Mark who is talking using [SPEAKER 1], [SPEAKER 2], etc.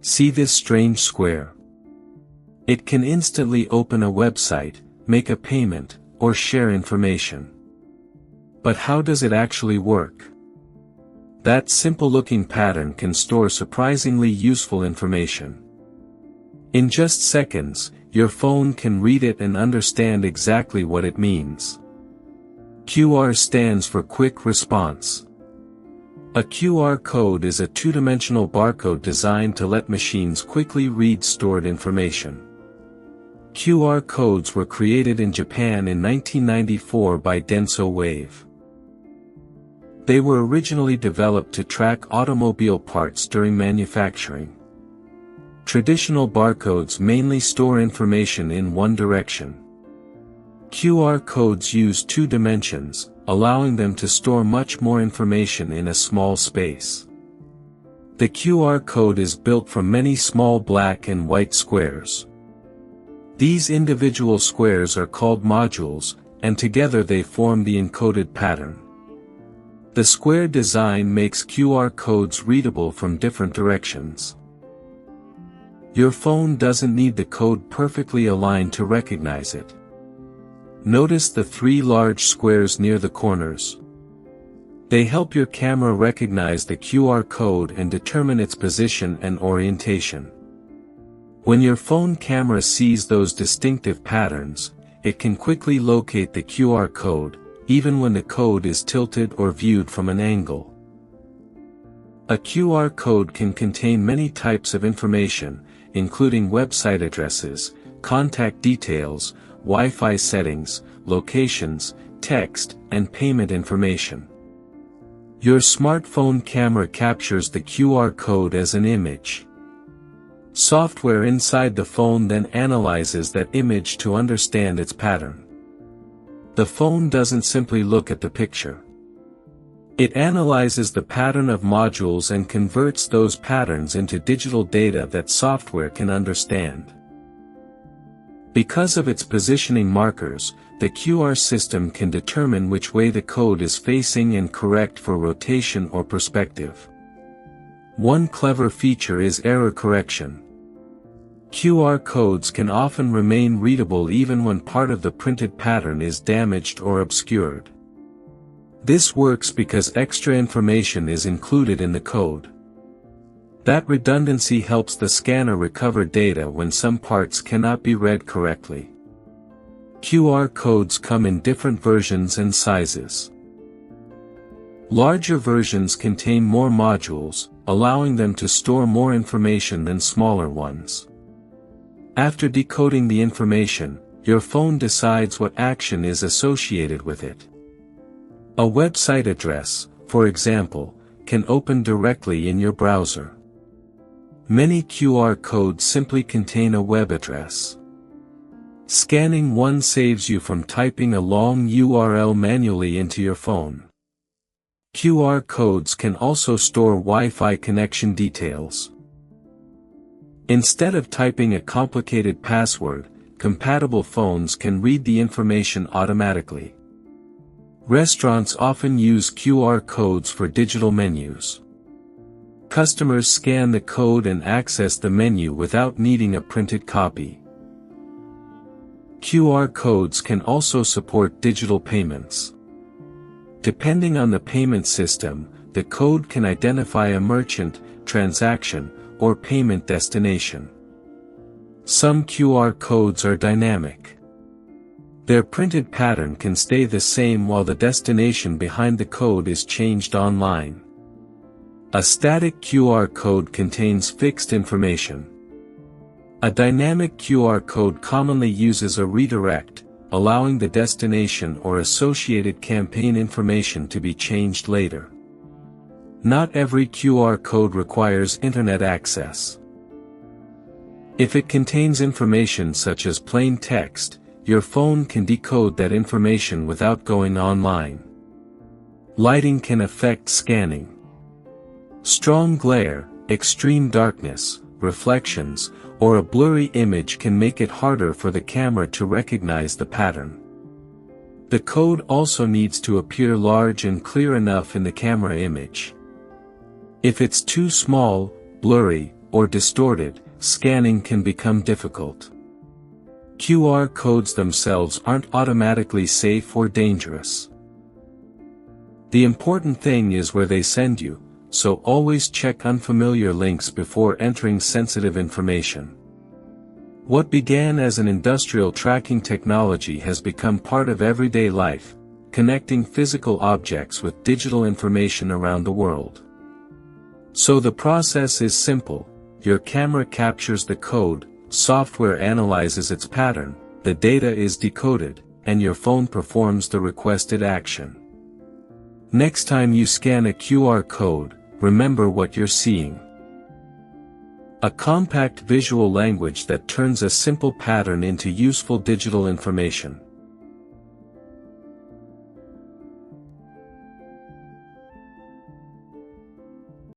[SPEAKER 1] See this strange square? It can instantly open a website, make a payment, or share information. But how does it actually work? That simple-looking pattern can store surprisingly useful information. In just seconds, your phone can read it and understand exactly what it means. QR stands for Quick Response. A QR code is a two-dimensional barcode designed to let machines quickly read stored information. QR codes were created in Japan in 1994 by Denso Wave. They were originally developed to track automobile parts during manufacturing. Traditional barcodes mainly store information in one direction. QR codes use two dimensions, allowing them to store much more information in a small space. The QR code is built from many small black and white squares. These individual squares are called modules, and together they form the encoded pattern. The square design makes QR codes readable from different directions. Your phone doesn't need the code perfectly aligned to recognize it. Notice the three large squares near the corners. They help your camera recognize the QR code and determine its position and orientation. When your phone camera sees those distinctive patterns, it can quickly locate the QR code, even when the code is tilted or viewed from an angle. A QR code can contain many types of information, including website addresses, contact details, Wi-Fi settings, locations, text, and payment information. Your smartphone camera captures the QR code as an image. Software inside the phone then analyzes that image to understand its pattern. The phone doesn't simply look at the picture. It analyzes the pattern of modules and converts those patterns into digital data that software can understand. Because of its positioning markers, the QR system can determine which way the code is facing and correct for rotation or perspective. One clever feature is error correction. QR codes can often remain readable even when part of the printed pattern is damaged or obscured. This works because extra information is included in the code. That redundancy helps the scanner recover data when some parts cannot be read correctly. QR codes come in different versions and sizes. Larger versions contain more modules, allowing them to store more information than smaller ones. After decoding the information, your phone decides what action is associated with it. A website address, for example, can open directly in your browser. Many QR codes simply contain a web address. Scanning one saves you from typing a long URL manually into your phone. QR codes can also store Wi-Fi connection details. Instead of typing a complicated password, compatible phones can read the information automatically. Restaurants often use QR codes for digital menus. Customers scan the code and access the menu without needing a printed copy. QR codes can also support digital payments. Depending on the payment system, the code can identify a merchant, transaction, or payment destination. Some QR codes are dynamic. Their printed pattern can stay the same while the destination behind the code is changed online. A static QR code contains fixed information. A dynamic QR code commonly uses a redirect, allowing the destination or associated campaign information to be changed later. Not every QR code requires internet access. If it contains information such as plain text, your phone can decode that information without going online. Lighting can affect scanning. Strong glare, extreme darkness, reflections, or a blurry image can make it harder for the camera to recognize the pattern. The code also needs to appear large and clear enough in the camera image. If it's too small, blurry, or distorted, scanning can become difficult. QR codes themselves aren't automatically safe or dangerous. The important thing is where they send you, so always check unfamiliar links before entering sensitive information. What began as an industrial tracking technology has become part of everyday life, connecting physical objects with digital information around the world. So the process is simple: your camera captures the code, software analyzes its pattern, the data is decoded, and your phone performs the requested action. Next time you scan a QR code, remember what you're seeing. A compact visual language that turns a simple pattern into useful digital information.